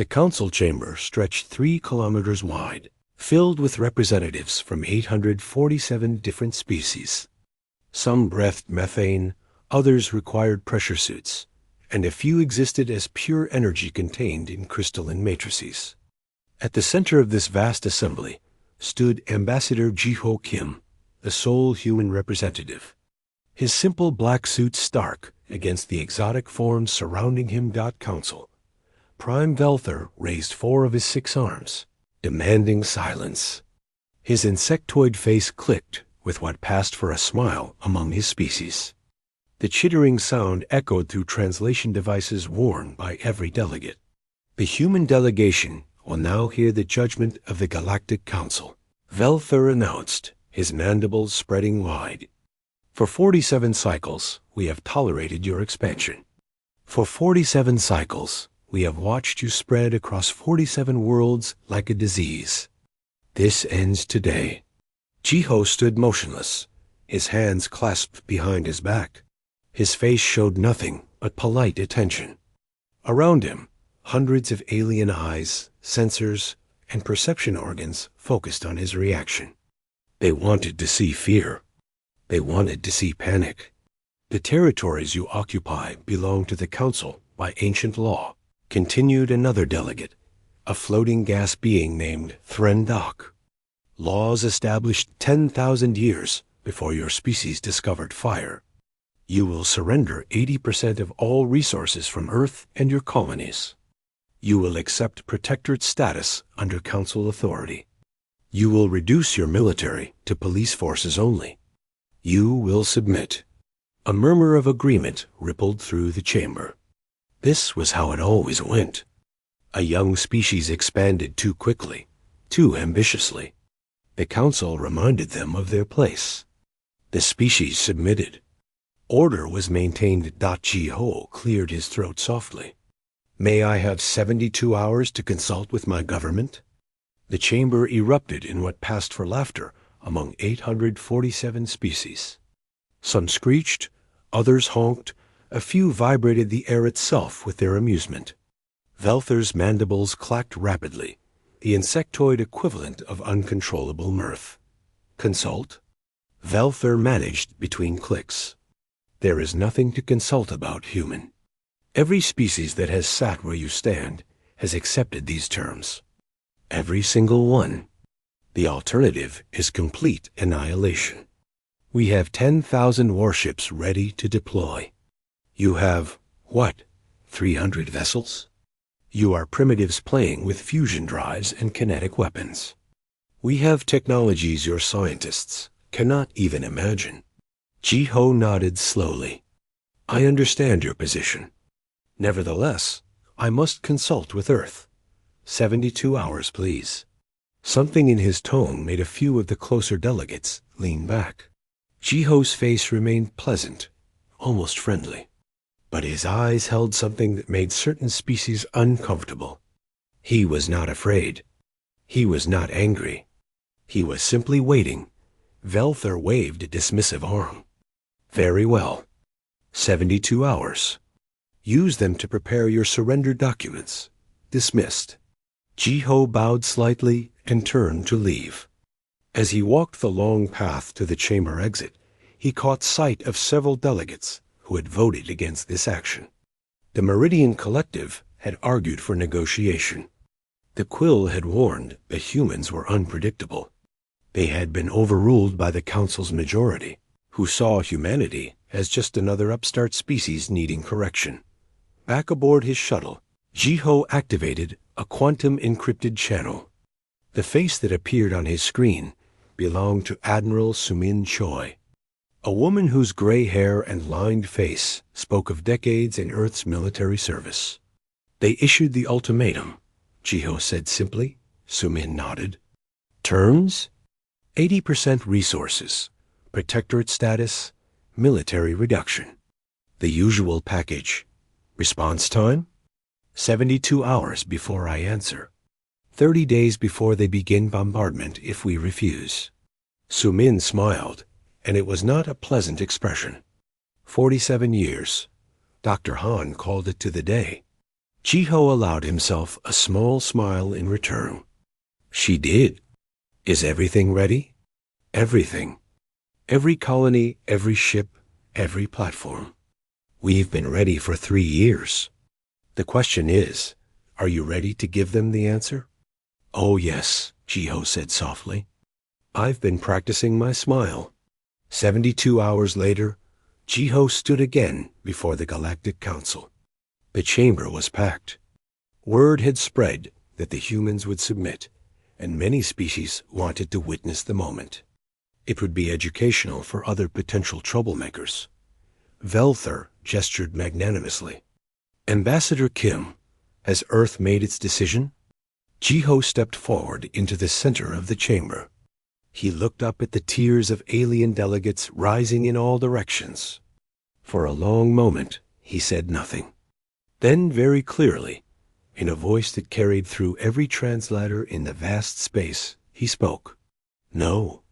The council chamber stretched 3 kilometers wide, filled with representatives from 847 different species. Some breathed methane, others required pressure suits, and a few existed as pure energy contained in crystalline matrices. At the center of this vast assembly stood Ambassador Ji-ho Kim, the sole human representative. His simple black suit stark against the exotic forms surrounding him. Council. Prime Velther raised 4 of his 6 arms, demanding silence. His insectoid face clicked with what passed for a smile among his species. The chittering sound echoed through translation devices worn by every delegate. The human delegation will now hear the judgment of the Galactic Council, Velther announced, his mandibles spreading wide. For 47 cycles, we have tolerated your expansion. For 47 cycles, we have watched you spread across 47 worlds like a disease. This ends today. Ji-ho stood motionless, his hands clasped behind his back. His face showed nothing but polite attention. Around him, hundreds of alien eyes, sensors, and perception organs focused on his reaction. They wanted to see fear. They wanted to see panic. The territories you occupy belong to the Council by ancient law, continued another delegate, a floating gas being named Threndok. Laws established 10,000 years before your species discovered fire. You will surrender 80% of all resources from Earth and your colonies. You will accept protectorate status under Council authority. You will reduce your military to police forces only. You will submit. A murmur of agreement rippled through the chamber. This was how it always went. A young species expanded too quickly, too ambitiously. The Council reminded them of their place. The species submitted. Order was maintained. Ji-ho cleared his throat softly. May I have 72 hours to consult with my government? The chamber erupted in what passed for laughter among 847 species. Some screeched, others honked, a few vibrated the air itself with their amusement. Velther's mandibles clacked rapidly, the insectoid equivalent of uncontrollable mirth. Consult? Velther managed between clicks. There is nothing to consult about, human. Every species that has sat where you stand has accepted these terms. Every single one. The alternative is complete annihilation. We have 10,000 warships ready to deploy. You have, what, 300 vessels? You are primitives playing with fusion drives and kinetic weapons. We have technologies your scientists cannot even imagine. Ji-ho nodded slowly. I understand your position. Nevertheless, I must consult with Earth. 72 hours, please. Something in his tone made a few of the closer delegates lean back. Ji-ho's face remained pleasant, almost friendly. But his eyes held something that made certain species uncomfortable. He was not afraid. He was not angry. He was simply waiting. Velther waved a dismissive arm. Very well. 72 hours. Use them to prepare your surrender documents. Dismissed. Ji-ho bowed slightly and turned to leave. As he walked the long path to the chamber exit, he caught sight of several delegates who had voted against this action. The Meridian Collective had argued for negotiation. The Quill had warned that humans were unpredictable. They had been overruled by the Council's majority, who saw humanity as just another upstart species needing correction. Back aboard his shuttle, Ji-ho activated a quantum-encrypted channel. The face that appeared on his screen belonged to Admiral Sumin Choi, a woman whose gray hair and lined face spoke of decades in Earth's military service. They issued the ultimatum, Ji-ho said simply. Sumin nodded. Terms? 80% resources, protectorate status, military reduction. The usual package. Response time? 72 hours before I answer. 30 days before they begin bombardment if we refuse. Sumin smiled, and it was not a pleasant expression. 47 years. Dr. Han called it to the day. Jiho allowed himself a small smile in return. She did. Is everything ready? Everything. Every colony, every ship, every platform. We've been ready for 3 years. The question is, are you ready to give them the answer? Oh yes, Jiho said softly. I've been practicing my smile. 72 hours later, Jiho stood again before the Galactic Council. The chamber was packed. Word had spread that the humans would submit, and many species wanted to witness the moment. It would be educational for other potential troublemakers. Velthur gestured magnanimously. Ambassador Kim, has Earth made its decision? Jiho stepped forward into the center of the chamber. He looked up at the tiers of alien delegates rising in all directions. For a long moment, he said nothing. Then, very clearly, in a voice that carried through every translator in the vast space, he spoke. No.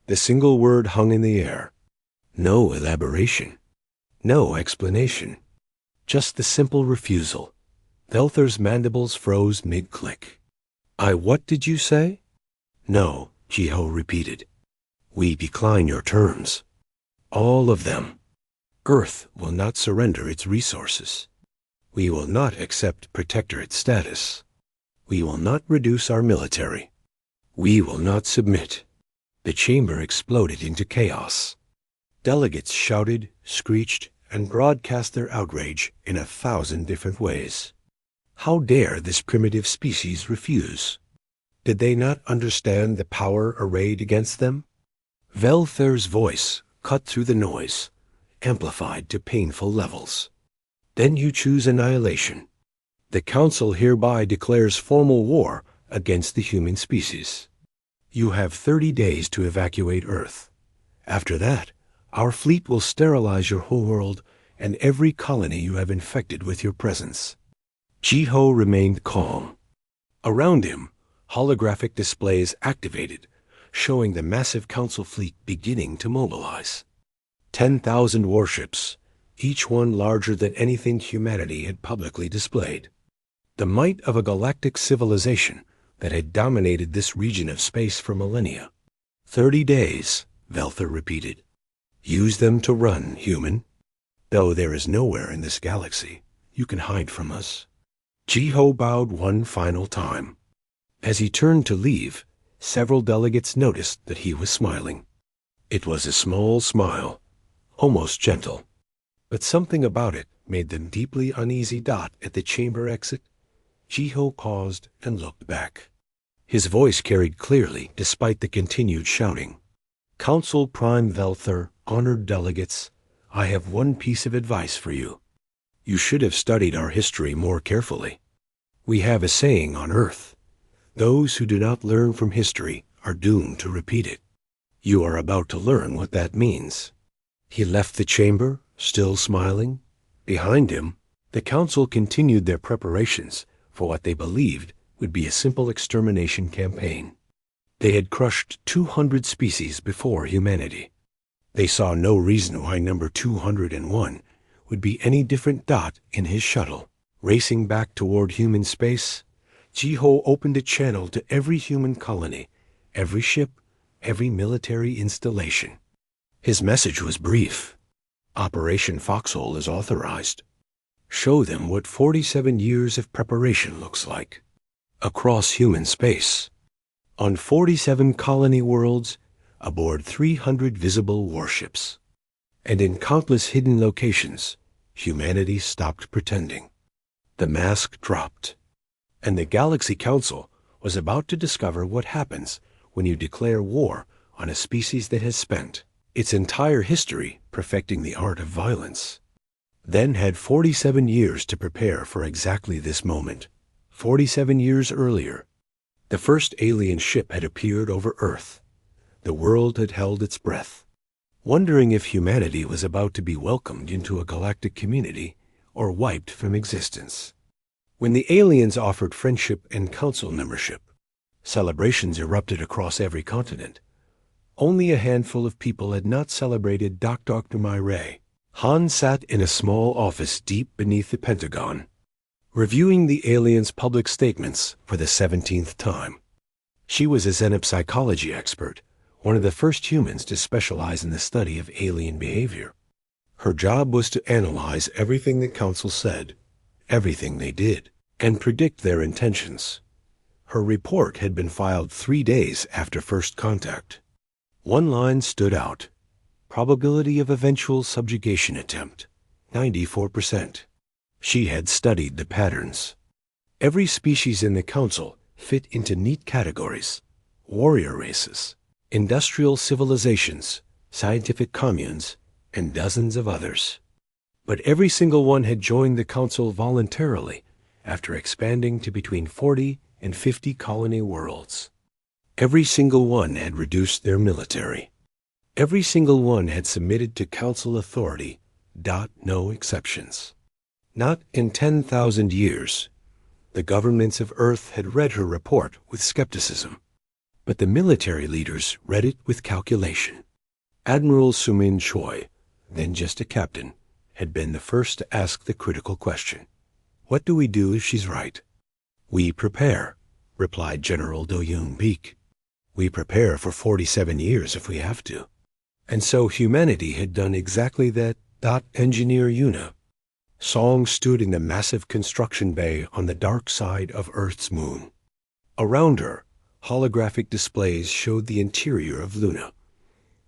The single word hung in the air. No elaboration. No explanation. Just the simple refusal. Velthur's mandibles froze mid-click. What did you say? No, Jiho repeated. We decline your terms. All of them. Earth will not surrender its resources. We will not accept protectorate status. We will not reduce our military. We will not submit. The chamber exploded into chaos. Delegates shouted, screeched, and broadcast their outrage in 1,000 different ways. How dare this primitive species refuse? Did they not understand the power arrayed against them? Velthur's voice cut through the noise, amplified to painful levels. Then you choose annihilation. The Council hereby declares formal war against the human species. You have 30 days to evacuate Earth. After that, our fleet will sterilize your whole world and every colony you have infected with your presence. Jiho remained calm. Around him, holographic displays activated, showing the massive Council fleet beginning to mobilize. 10,000 warships, each one larger than anything humanity had publicly displayed. The might of a galactic civilization that had dominated this region of space for millennia. 30 days, Velthur repeated. Use them to run, human. Though there is nowhere in this galaxy you can hide from us. Jiho bowed one final time. As he turned to leave, several delegates noticed that he was smiling. It was a small smile, almost gentle, but something about it made them deeply uneasy. At the chamber exit, Jiho paused and looked back. His voice carried clearly despite the continued shouting. Council Prime Velthur, honored delegates, I have one piece of advice for you. You should have studied our history more carefully. We have a saying on Earth. Those who do not learn from history are doomed to repeat it. You are about to learn what that means. He left the chamber, still smiling. Behind him, the Council continued their preparations for what they believed would be a simple extermination campaign. They had crushed 200 species before humanity. They saw no reason why number 201 would be any different. In his shuttle, racing back toward human space, Jiho opened a channel to every human colony, every ship, every military installation. His message was brief. Operation Foxhole is authorized. Show them what 47 years of preparation looks like. Across human space. On 47 colony worlds, aboard 300 visible warships. And in countless hidden locations, humanity stopped pretending. The mask dropped. And the Galaxy Council was about to discover what happens when you declare war on a species that has spent its entire history perfecting the art of violence. Then had 47 years to prepare for exactly this moment. 47 years earlier, the first alien ship had appeared over Earth. The world had held its breath, wondering if humanity was about to be welcomed into a galactic community or wiped from existence. When the aliens offered friendship and council membership, celebrations erupted across every continent. Only a handful of people had not celebrated. Dr. Myray. Han sat in a small office deep beneath the Pentagon. reviewing the aliens' public statements for the 17th time. She was a xenopsychology expert, one of the first humans to specialize in the study of alien behavior. Her job was to analyze everything the council said, everything they did, and predict their intentions. Her report had been filed 3 days after first contact. One line stood out: probability of eventual subjugation attempt, 94%. She had studied the patterns. Every species in the council fit into neat categories: warrior races, industrial civilizations, scientific communes, and dozens of others. But every single one had joined the council voluntarily after expanding to between 40 and 50 colony worlds. Every single one had reduced their military. Every single one had submitted to council authority. No exceptions. Not in 10,000 years. The governments of Earth had read her report with skepticism, but the military leaders read it with calculation. Admiral Sumin Choi, then just a captain, had been the first to ask the critical question: what do we do if she's right? We prepare, replied General Do-Yoon Peak. We prepare for 47 years if we have to. And so humanity had done exactly that. Engineer Yuna. Song stood in the massive construction bay on the dark side of Earth's moon. Around her, holographic displays showed the interior of Luna,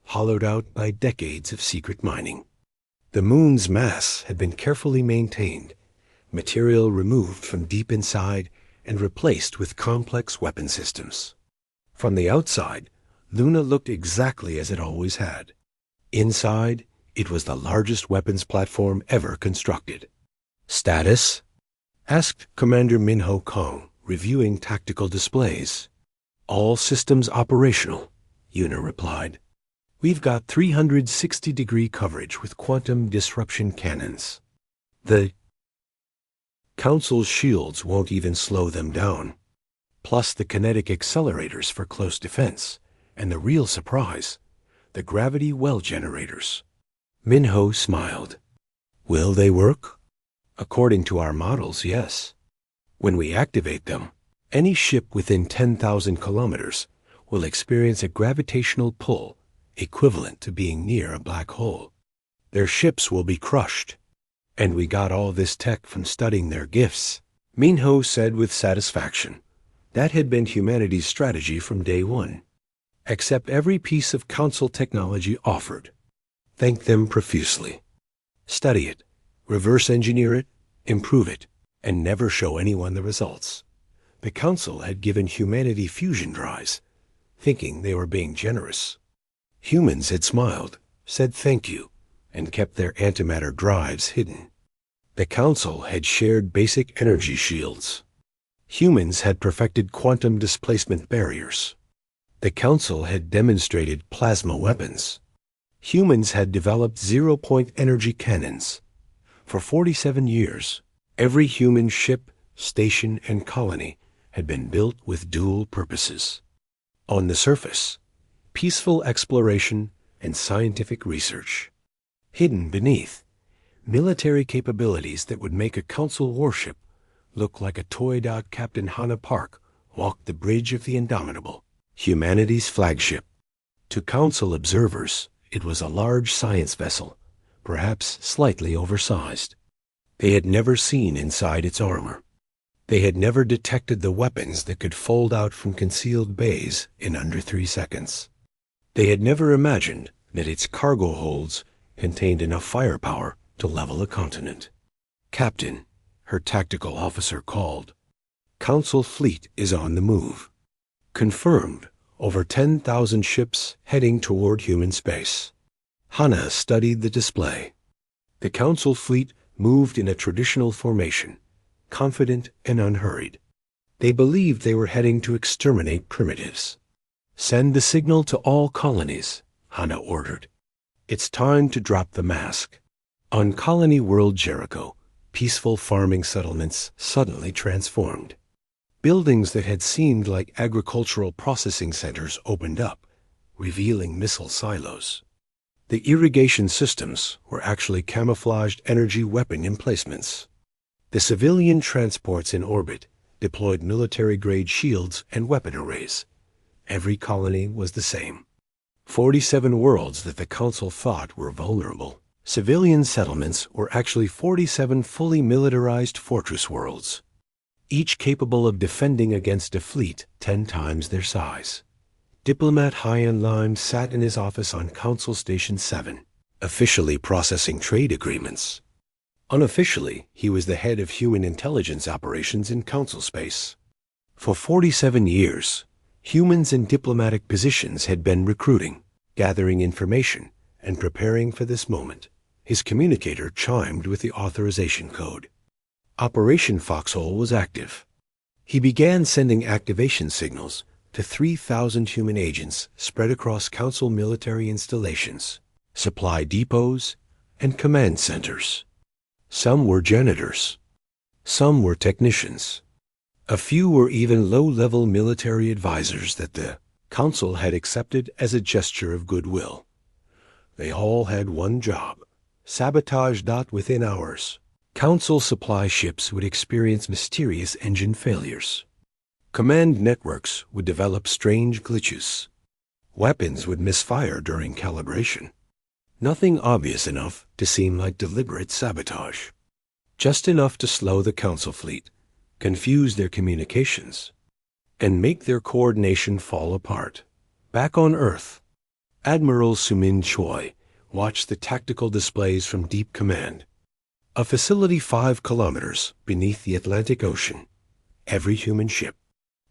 hollowed out by decades of secret mining. The moon's mass had been carefully maintained, material removed from deep inside and replaced with complex weapon systems. From the outside, Luna looked exactly as it always had. Inside, it was the largest weapons platform ever constructed. Status? Asked Commander Minho Kong, reviewing tactical displays. All systems operational, Yuna replied. We've got 360-degree coverage with quantum disruption cannons. The Council's shields won't even slow them down. Plus the kinetic accelerators for close defense, and the real surprise, the gravity well generators. Minho smiled. Will they work? According to our models, yes. When we activate them, any ship within 10,000 kilometers will experience a gravitational pull equivalent to being near a black hole. Their ships will be crushed. And we got all this tech from studying their gifts, Minho said with satisfaction. That had been humanity's strategy from day one. Accept every piece of council technology offered. Thank them profusely. Study it, reverse engineer it, improve it, and never show anyone the results. The council had given humanity fusion drives, thinking they were being generous. Humans had smiled, said thank you, and kept their antimatter drives hidden. The council had shared basic energy shields. Humans had perfected quantum displacement barriers. The council had demonstrated plasma weapons. Humans had developed zero-point energy cannons. For 47 years, every human ship, station, and colony had been built with dual purposes. On the surface, peaceful exploration and scientific research. Hidden beneath, military capabilities that would make a council warship look like a toy. Captain Hana Park walked the bridge of the Indomitable, humanity's flagship. To council observers, it was a large science vessel, perhaps slightly oversized. They had never seen inside its armor. They had never detected the weapons that could fold out from concealed bays in under 3 seconds. They had never imagined that its cargo holds contained enough firepower to level a continent. Captain, her tactical officer called. Council fleet is on the move. Confirmed. Over 10,000 ships heading toward human space. Hana studied the display. The council fleet moved in a traditional formation, confident and unhurried. They believed they were heading to exterminate primitives. Send the signal to all colonies, Hana ordered. It's time to drop the mask. On colony world Jericho, peaceful farming settlements suddenly transformed. Buildings that had seemed like agricultural processing centers opened up, revealing missile silos. The irrigation systems were actually camouflaged energy weapon emplacements. The civilian transports in orbit deployed military-grade shields and weapon arrays. Every colony was the same. 47 worlds that the Council thought were vulnerable. Civilian settlements were actually 47 fully militarized fortress worlds, each capable of defending against a fleet 10 times their size. Diplomat Hyan Lime sat in his office on Council Station 7, officially processing trade agreements. Unofficially, he was the head of human intelligence operations in Council space. For 47 years, humans in diplomatic positions had been recruiting, gathering information, and preparing for this moment. His communicator chimed with the authorization code. Operation Foxhole was active. He began sending activation signals to 3,000 human agents spread across Council military installations, supply depots, and command centers. Some were janitors. Some were technicians. A few were even low-level military advisors that the Council had accepted as a gesture of goodwill. They all had one job: sabotage. Within hours, Council supply ships would experience mysterious engine failures. Command networks would develop strange glitches. Weapons would misfire during calibration. Nothing obvious enough to seem like deliberate sabotage. Just enough to slow the Council fleet, confuse their communications, and make their coordination fall apart. Back on Earth, Admiral Sumin Choi watched the tactical displays from Deep Command, a facility 5 kilometers beneath the Atlantic Ocean. Every human ship,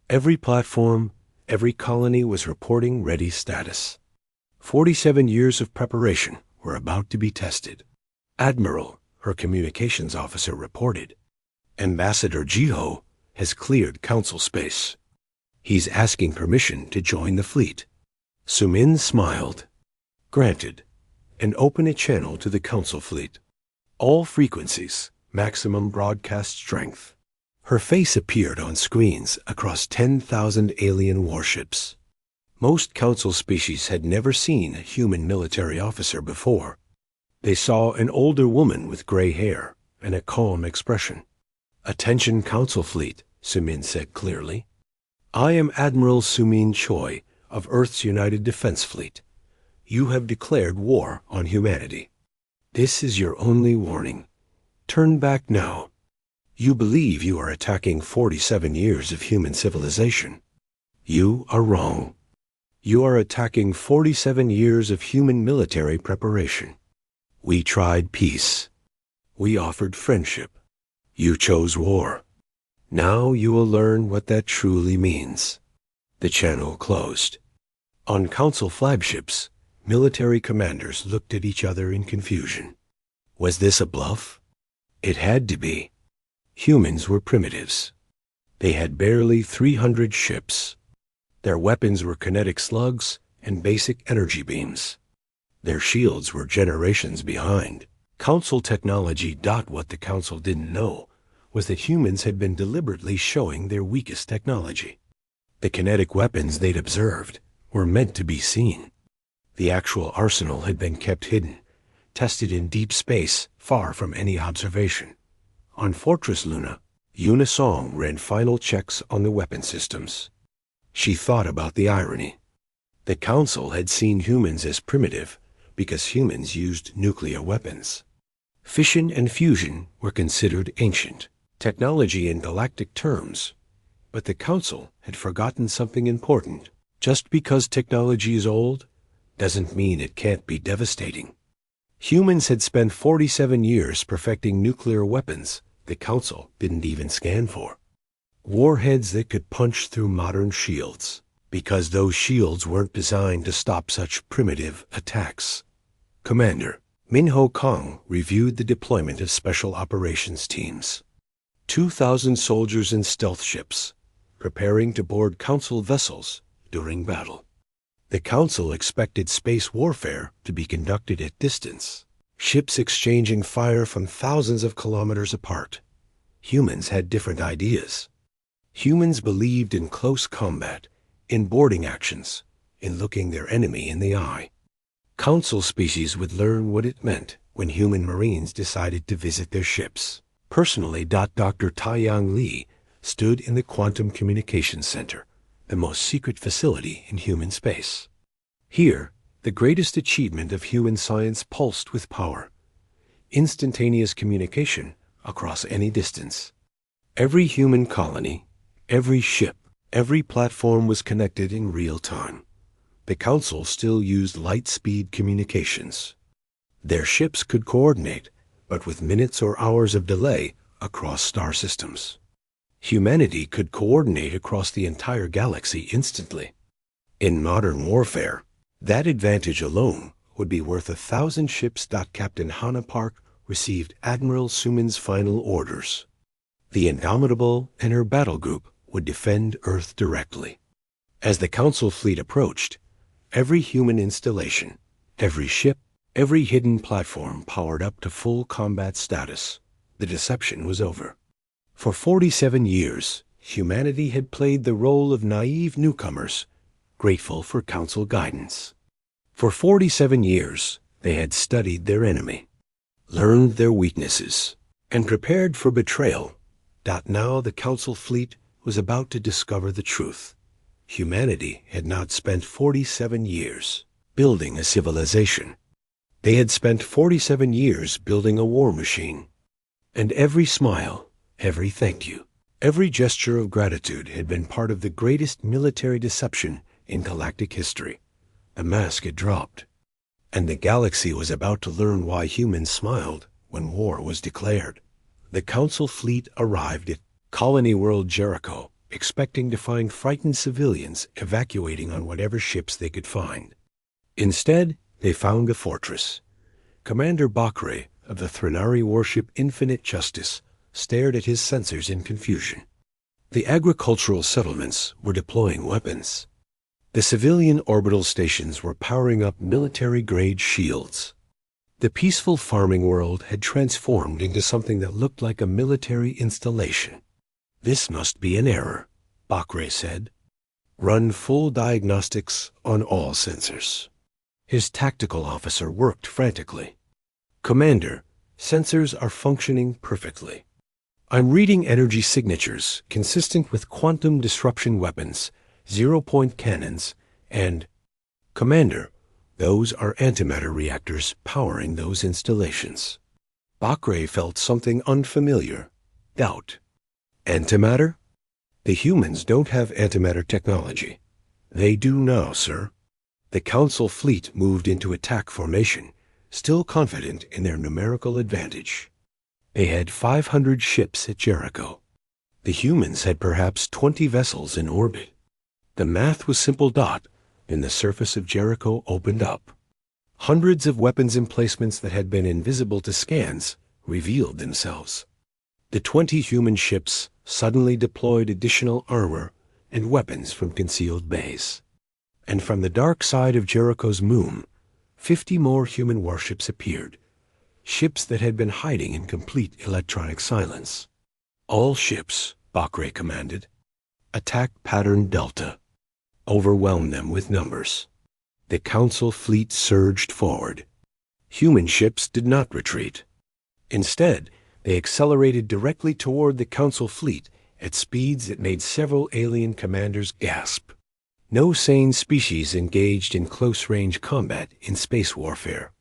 every platform, every colony was reporting ready status. 47 years of preparation were about to be tested. Admiral, her communications officer, reported, "Ambassador Jiho has cleared Council space. He's asking permission to join the fleet." Sumin smiled. "Granted, and open a channel to the Council fleet. All frequencies, maximum broadcast strength." Her face appeared on screens across 10,000 alien warships. Most Council species had never seen a human military officer before. They saw an older woman with gray hair and a calm expression. "Attention Council fleet," Sumin said clearly. "I am Admiral Sumin Choi of Earth's United Defense Fleet. You have declared war on humanity. This is your only warning. Turn back now. You believe you are attacking 47 years of human civilization. You are wrong. You are attacking 47 years of human military preparation. We tried peace. We offered friendship. You chose war. Now you will learn what that truly means." The channel closed. On Council flagships, military commanders looked at each other in confusion. Was this a bluff? It had to be. Humans were primitives. They had barely 300 ships. Their weapons were kinetic slugs and basic energy beams. Their shields were generations behind. Council technology. What the Council didn't know was that humans had been deliberately showing their weakest technology. The kinetic weapons they'd observed were meant to be seen. The actual arsenal had been kept hidden, tested in deep space, far from any observation. On Fortress Luna, Yuna Song ran final checks on the weapon systems. She thought about the irony. The Council had seen humans as primitive because humans used nuclear weapons. Fission and fusion were considered ancient technology in galactic terms, but the Council had forgotten something important. Just because technology is old doesn't mean it can't be devastating. Humans had spent 47 years perfecting nuclear weapons the Council didn't even scan for. Warheads that could punch through modern shields, because those shields weren't designed to stop such primitive attacks. Commander Minho Kong reviewed the deployment of special operations teams. 2,000 soldiers in stealth ships, preparing to board Council vessels during battle. The Council expected space warfare to be conducted at distance, ships exchanging fire from thousands of kilometers apart. Humans had different ideas. Humans believed in close combat, in boarding actions, in looking their enemy in the eye. Council species would learn what it meant when human Marines decided to visit their ships. Personally, Dr. Taiyang Li stood in the Quantum Communications Center, the most secret facility in human space. Here, the greatest achievement of human science pulsed with power: instantaneous communication across any distance. Every human colony, every ship, every platform was connected in real time. The Council still used light-speed communications. Their ships could coordinate, but with minutes or hours of delay across star systems. Humanity could coordinate across the entire galaxy instantly. In modern warfare, that advantage alone would be worth 1,000 ships. Captain Hannah Park received Admiral Suman's final orders. The Indomitable and her battle group would defend Earth directly. As the Council fleet approached, every human installation, every ship, every hidden platform powered up to full combat status. The deception was over. For 47 years, humanity had played the role of naive newcomers, grateful for Council guidance. For 47 years, they had studied their enemy, learned their weaknesses, and prepared for betrayal. Now the Council fleet was about to discover the truth. Humanity had not spent 47 years building a civilization. They had spent 47 years building a war machine. And every smile, every thank you, every gesture of gratitude had been part of the greatest military deception in galactic history. The mask had dropped, and the galaxy was about to learn why humans smiled when war was declared. The Council fleet arrived at Colony World Jericho, expecting to find frightened civilians evacuating on whatever ships they could find. Instead, they found a fortress. Commander Bakre of the Threnari warship Infinite Justice stared at his sensors in confusion. The agricultural settlements were deploying weapons. The civilian orbital stations were powering up military-grade shields. The peaceful farming world had transformed into something that looked like a military installation. "This must be an error," Bakre said. "Run full diagnostics on all sensors." His tactical officer worked frantically. "Commander, sensors are functioning perfectly. I'm reading energy signatures consistent with quantum disruption weapons, zero-point cannons, and—" "Commander, those are antimatter reactors powering those installations." Bakre felt something unfamiliar: doubt. "Antimatter? The humans don't have antimatter technology." "They do now, sir." The Council fleet moved into attack formation, still confident in their numerical advantage. They had 500 ships at Jericho. The humans had perhaps 20 vessels in orbit. The math was simple. And the surface of Jericho opened up. Hundreds of weapons emplacements that had been invisible to scans revealed themselves. The 20 human ships suddenly deployed additional armor and weapons from concealed bays. And from the dark side of Jericho's moon, 50 more human warships appeared, ships that had been hiding in complete electronic silence. "All ships," Bakre commanded. "Attack pattern Delta. Overwhelm them with numbers." The Council fleet surged forward. Human ships did not retreat. Instead, they accelerated directly toward the Council fleet at speeds that made several alien commanders gasp. No sane species engaged in close-range combat in space warfare.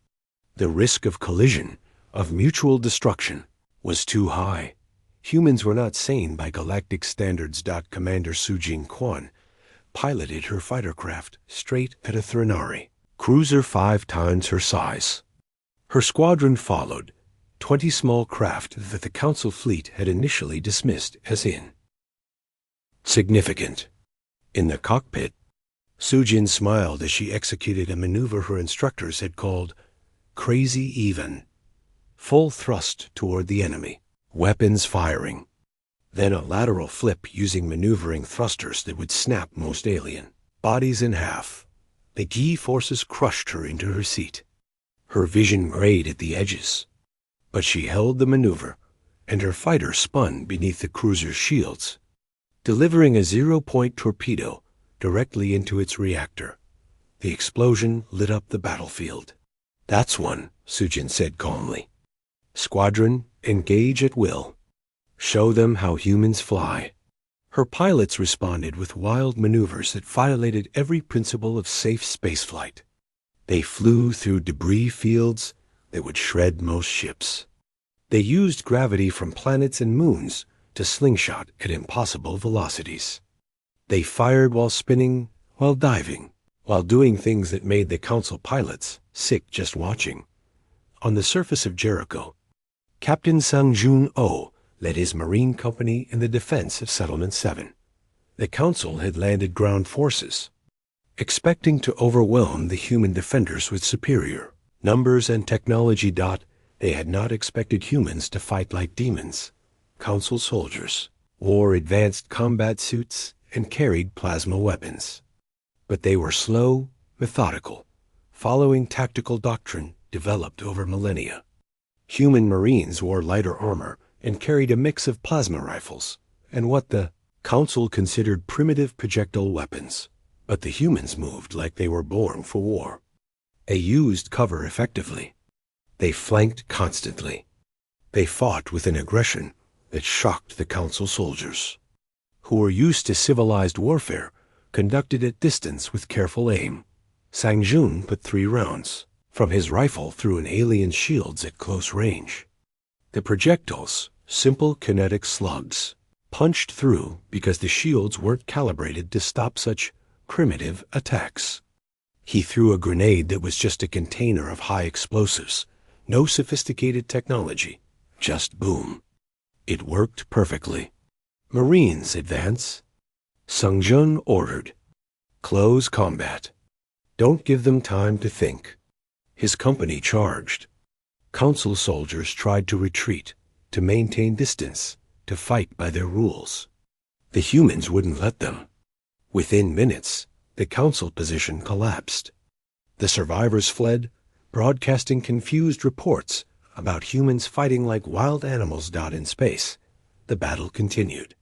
The risk of collision, of mutual destruction, was too high. Humans were not sane by galactic standards. Commander Sujin Quan piloted her fighter craft straight at a Threnari, cruiser 5 times her size. Her squadron followed, 20 small craft that the Council fleet had initially dismissed as insignificant. In the cockpit, Sujin smiled as she executed a maneuver her instructors had called Crazy Even. Full thrust toward the enemy, weapons firing. Then a lateral flip using maneuvering thrusters that would snap most alien bodies in half. The Gi forces crushed her into her seat. Her vision grayed at the edges. But she held the maneuver, and her fighter spun beneath the cruiser's shields, delivering a zero-point torpedo directly into its reactor. The explosion lit up the battlefield. "That's one," Sujin said calmly. "Squadron, engage at will." Show them how humans fly. Her pilots responded with wild maneuvers that violated every principle of safe spaceflight. They flew through debris fields that would shred most ships. They used gravity from planets and moons to slingshot at impossible velocities. They fired while spinning, while diving, while doing things that made the Council pilots sick just watching. On the surface of Jericho, Captain Sang-Jun Oh led his Marine company in the defense of Settlement 7. The Council had landed ground forces, expecting to overwhelm the human defenders with superior numbers and technology. They had not expected humans to fight like demons. Council soldiers wore advanced combat suits and carried plasma weapons. But they were slow, methodical, following tactical doctrine developed over millennia. Human Marines wore lighter armor and carried a mix of plasma rifles and what the Council considered primitive projectile weapons. But the humans moved like they were born for war. They used cover effectively. They flanked constantly. They fought with an aggression that shocked the Council soldiers, who were used to civilized warfare conducted at distance with careful aim. Sang-Jun put 3 rounds from his rifle through an alien's shields at close range. The projectiles, simple kinetic slugs, punched through because the shields weren't calibrated to stop such primitive attacks. He threw a grenade that was just a container of high explosives, no sophisticated technology, just boom. It worked perfectly. Marines, advance. Sang-Jun ordered. Close combat. Don't give them time to think. His company charged. Council soldiers tried to retreat, to maintain distance, to fight by their rules. The humans wouldn't let them. Within minutes, the Council position collapsed. The survivors fled, broadcasting confused reports about humans fighting like wild animals. In space, the battle continued.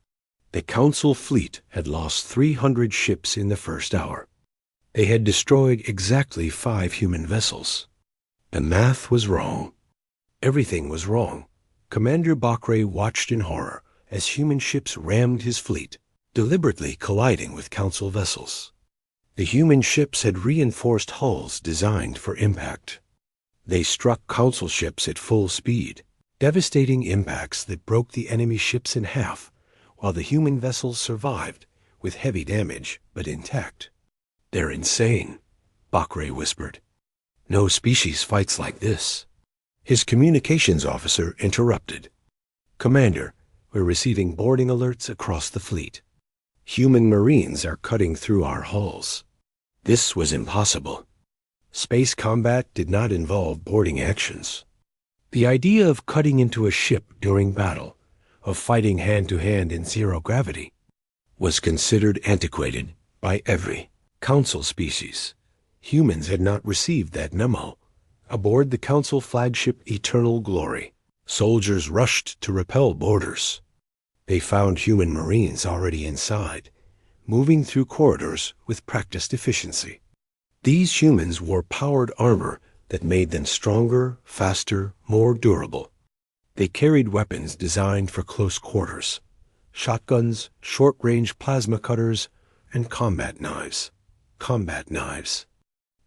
The Council fleet had lost 300 ships in the first hour. They had destroyed exactly 5 human vessels. The math was wrong. Everything was wrong. Commander Bakre watched in horror as human ships rammed his fleet, deliberately colliding with Council vessels. The human ships had reinforced hulls designed for impact. They struck Council ships at full speed, devastating impacts that broke the enemy ships in half, while the human vessels survived with heavy damage but intact. "They're insane," Bakre whispered. "No species fights like this." His communications officer interrupted. "Commander, we're receiving boarding alerts across the fleet. Human Marines are cutting through our hulls." This was impossible. Space combat did not involve boarding actions. The idea of cutting into a ship during battle, of fighting hand-to-hand in zero gravity, was considered antiquated by every Council species. Humans had not received that memo. Aboard the Council flagship Eternal Glory, soldiers rushed to repel boarders. They found human Marines already inside, moving through corridors with practiced efficiency. These humans wore powered armor that made them stronger, faster, more durable. They carried weapons designed for close quarters: shotguns, short-range plasma cutters, and combat knives.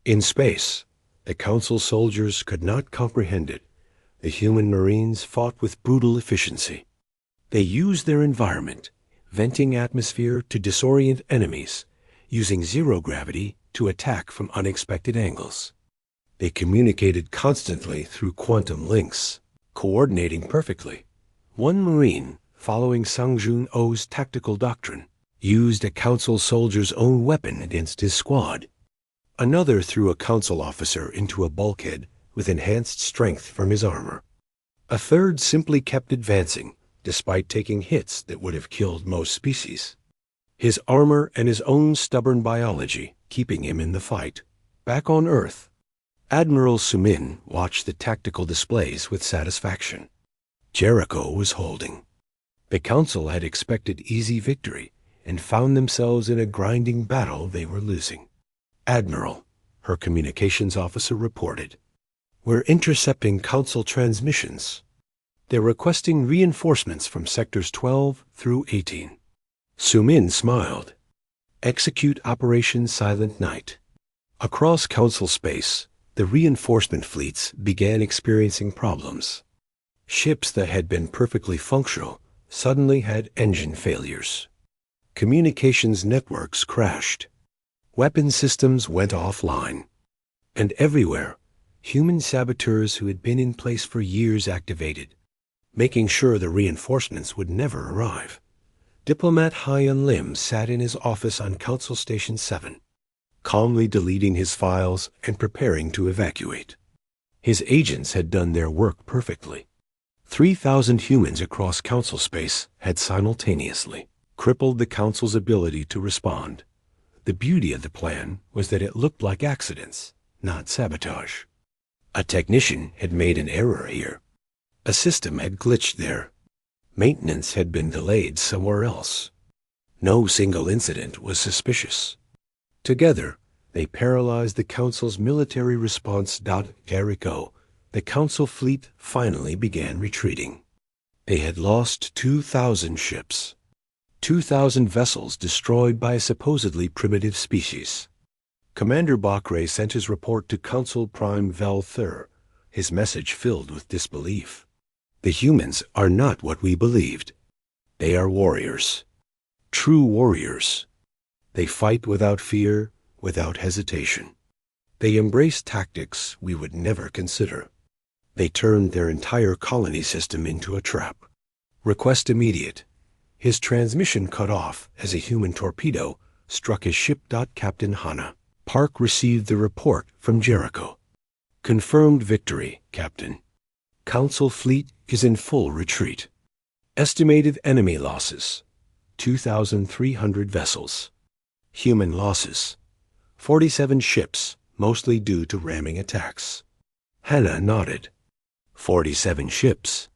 In space, the Council soldiers could not comprehend it. The human Marines fought with brutal efficiency. They used their environment, venting atmosphere to disorient enemies, using zero gravity to attack from unexpected angles. They communicated constantly through quantum links, coordinating perfectly. One Marine, following Sang-Jun Oh's tactical doctrine, used a Council soldier's own weapon against his squad. Another threw a Council officer into a bulkhead with enhanced strength from his armor. A third simply kept advancing, despite taking hits that would have killed most species. His armor and his own stubborn biology keeping him in the fight. Back on Earth, Admiral Sumin watched the tactical displays with satisfaction. Jericho was holding. The Council had expected easy victory and found themselves in a grinding battle they were losing. "Admiral," her communications officer reported, "we're intercepting Council transmissions." They're requesting reinforcements from sectors 12 through 18. Sumin smiled. Execute Operation Silent Night. Across Council space, the reinforcement fleets began experiencing problems. Ships that had been perfectly functional suddenly had engine failures. Communications networks crashed. Weapon systems went offline. And everywhere, human saboteurs who had been in place for years activated, making sure the reinforcements would never arrive. Diplomat Hyan Lim sat in his office on Council Station 7, calmly deleting his files and preparing to evacuate. His agents had done their work perfectly. 3,000 humans across Council space had simultaneously crippled the Council's ability to respond. The beauty of the plan was that it looked like accidents, not sabotage. A technician had made an error here. A system had glitched there. Maintenance had been delayed somewhere else. No single incident was suspicious. Together, they paralyzed the Council's military response. Jericho, the Council fleet finally began retreating. They had lost 2,000 ships. 2,000 vessels destroyed by a supposedly primitive species. Commander Bakre sent his report to Council Prime Vel Thur, his message filled with disbelief. The humans are not what we believed. They are warriors. True warriors. They fight without fear, without hesitation. They embrace tactics we would never consider. They turned their entire colony system into a trap. Request immediate. His transmission cut off as a human torpedo struck his ship. Captain Hana. Park received the report from Jericho. Confirmed victory, Captain. Council fleet is in full retreat. Estimated enemy losses, 2,300 vessels. Human losses, 47 ships, mostly due to ramming attacks. Hannah nodded. 47 ships,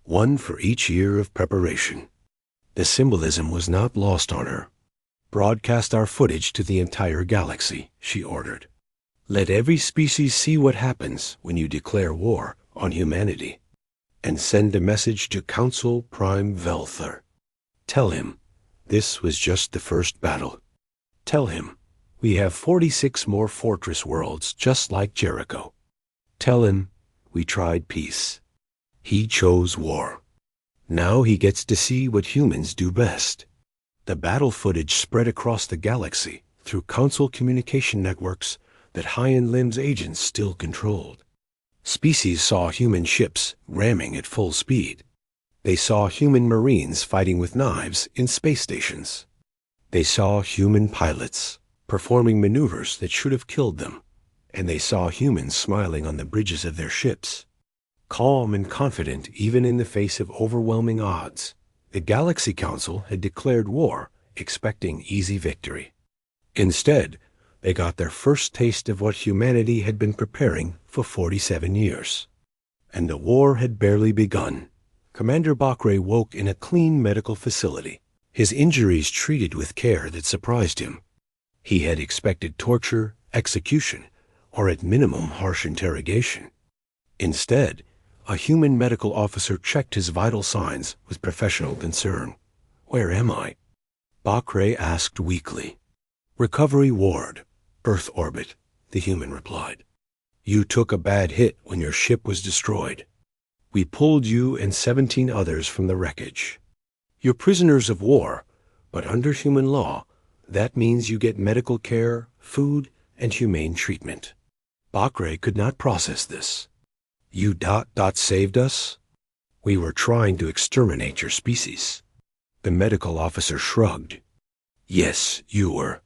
one for each year of preparation. The symbolism was not lost on her. Broadcast our footage to the entire galaxy, she ordered. Let every species see what happens when you declare war on humanity. And send a message to Council Prime Velthur. Tell him this was just the first battle. Tell him we have 46 more fortress worlds just like Jericho. Tell him we tried peace. He chose war. Now he gets to see what humans do best. The battle footage spread across the galaxy through Council communication networks that Hyan Lim's agents still controlled. Species saw human ships ramming at full speed. They saw human marines fighting with knives in space stations. They saw human pilots performing maneuvers that should have killed them, and they saw humans smiling on the bridges of their ships. Calm and confident even in the face of overwhelming odds, the Galaxy Council had declared war, expecting easy victory. Instead, they got their first taste of what humanity had been preparing for 47 years. And the war had barely begun. Commander Bakre woke in a clean medical facility, his injuries treated with care that surprised him. He had expected torture, execution, or at minimum harsh interrogation. Instead, a human medical officer checked his vital signs with professional concern. "Where am I?" Bakre asked weakly. "Recovery ward, Earth orbit," the human replied. "You took a bad hit when your ship was destroyed. We pulled you and 17 others from the wreckage. You're prisoners of war, but under human law, that means you get medical care, food, and humane treatment." Bakre could not process this. "You saved us? We were trying to exterminate your species." The medical officer shrugged. "Yes, you were.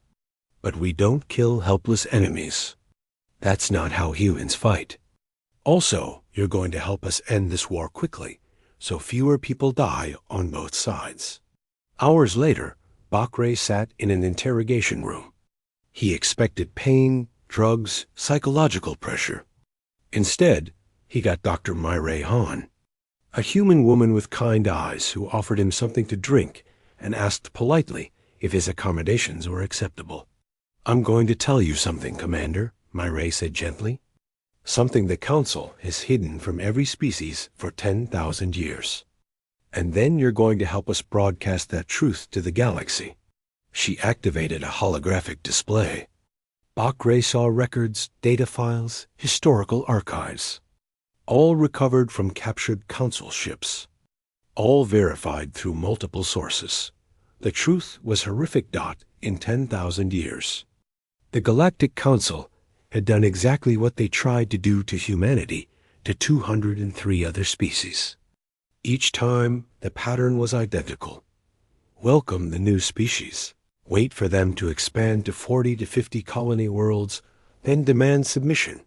But we don't kill helpless enemies. That's not how humans fight. Also, you're going to help us end this war quickly, so fewer people die on both sides." Hours later, Bakre sat in an interrogation room. He expected pain, drugs, psychological pressure. Instead, he got Dr. Myre Han, a human woman with kind eyes who offered him something to drink and asked politely if his accommodations were acceptable. "I'm going to tell you something, Commander," Myre said gently. something the Council has hidden from every species for 10,000 years. And then you're going to help us broadcast that truth to the galaxy." She activated a holographic display. Bakre saw records, data files, historical archives, all recovered from captured Council ships, all verified through multiple sources. The truth was horrific. In 10,000 years, the Galactic Council had done exactly what they tried to do to humanity to 203 other species. Each time, the pattern was identical. Welcome the new species. Wait for them to expand to 40 to 50 colony worlds, then demand submission.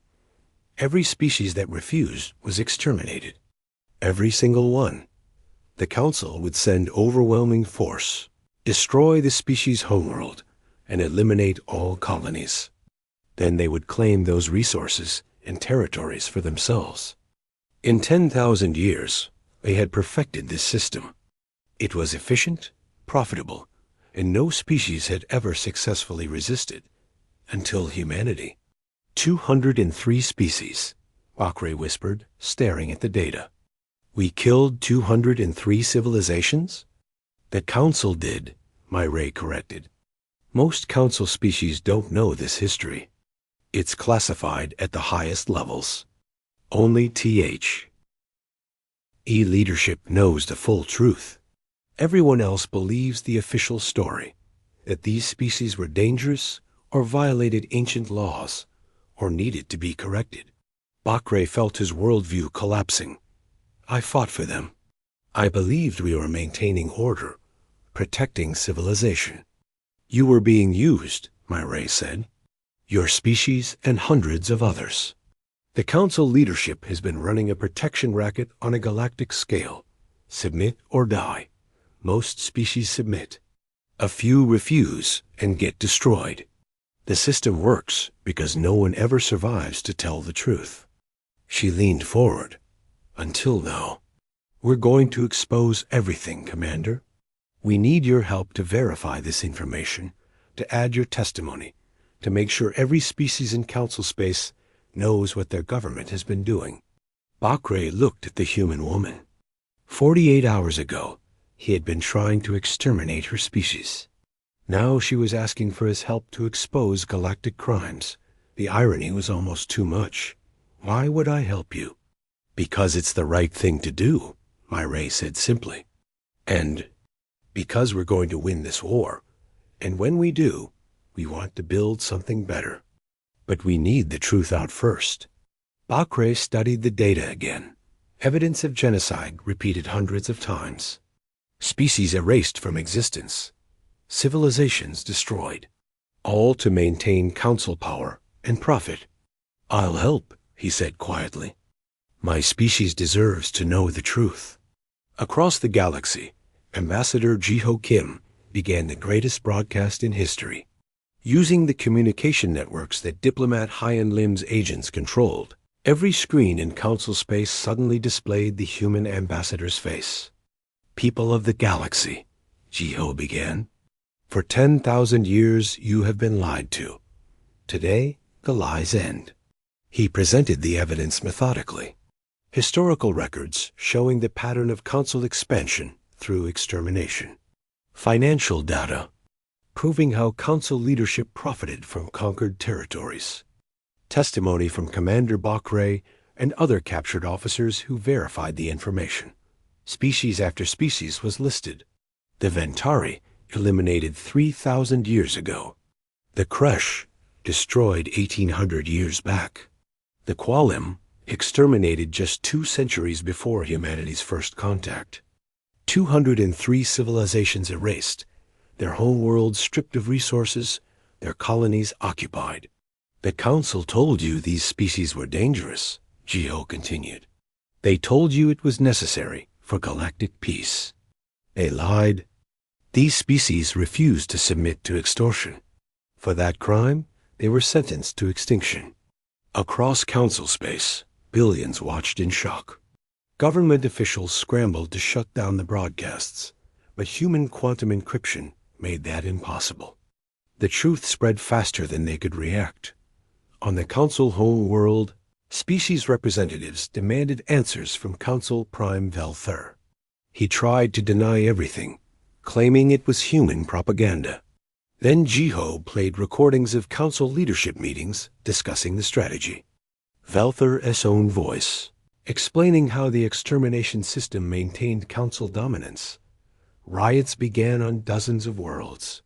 Every species that refused was exterminated. Every single one. The Council would send overwhelming force, destroy the species' homeworld, and eliminate all colonies. Then they would claim those resources and territories for themselves. In 10,000 years, they had perfected this system. It was efficient, profitable, and no species had ever successfully resisted, until humanity. 203 species, Bakre whispered, staring at the data. "We killed 203 civilizations?" "The Council did," Myray corrected. "Most Council species don't know this history. It's classified at the highest levels. Only THE leadership knows the full truth. Everyone else believes the official story, that these species were dangerous or violated ancient laws or needed to be corrected." Bakre felt his worldview collapsing. "I fought for them. I believed we were maintaining order, protecting civilization." "You were being used," Myray said. "Your species and hundreds of others. The Council leadership has been running a protection racket on a galactic scale. Submit or die. Most species submit. A few refuse and get destroyed. The system works because no one ever survives to tell the truth." She leaned forward. "Until now. We're going to expose everything, Commander. We need your help to verify this information, to add your testimony, to make sure every species in Council space knows what their government has been doing." Bakre looked at the human woman. 48 hours ago, he had been trying to exterminate her species. Now she was asking for his help to expose galactic crimes. The irony was almost too much. "Why would I help you?" "Because it's the right thing to do," Myray said simply. "And because we're going to win this war. And when we do, we want to build something better. But we need the truth out first." Bakre studied the data again. Evidence of genocide repeated hundreds of times. Species erased from existence. Civilizations destroyed. All to maintain Council power and profit. "I'll help," he said quietly. "My species deserves to know the truth." Across the galaxy, Ambassador Jiho Kim began the greatest broadcast in history. Using the communication networks that diplomat High-End Lim's agents controlled, every screen in Council space suddenly displayed the human ambassador's face. "People of the galaxy," Jiho began, "for 10,000 years you have been lied to. Today, the lies end." He presented the evidence methodically. Historical records showing the pattern of Council expansion through extermination. Financial data proving how Council leadership profited from conquered territories. Testimony from Commander Bakre and other captured officers who verified the information. Species after species was listed. The Ventari eliminated 3,000 years ago. The Kresh destroyed 1,800 years back. The Qualim exterminated just 2 centuries before humanity's first contact. 203 civilizations erased, their home worlds stripped of resources, their colonies occupied. "The Council told you these species were dangerous," Jiho continued. "They told you it was necessary for galactic peace. They lied. These species refused to submit to extortion. For that crime, they were sentenced to extinction." Across Council space, billions watched in shock. Government officials scrambled to shut down the broadcasts, but human quantum encryption made that impossible. The truth spread faster than they could react. On the Council home world, Species representatives demanded answers from Council Prime Velthur. He tried to deny everything, claiming it was human propaganda. Then Jiho played recordings of Council leadership meetings discussing the strategy. Velthur's own voice, explaining how the extermination system maintained Council dominance. Riots began on dozens of worlds.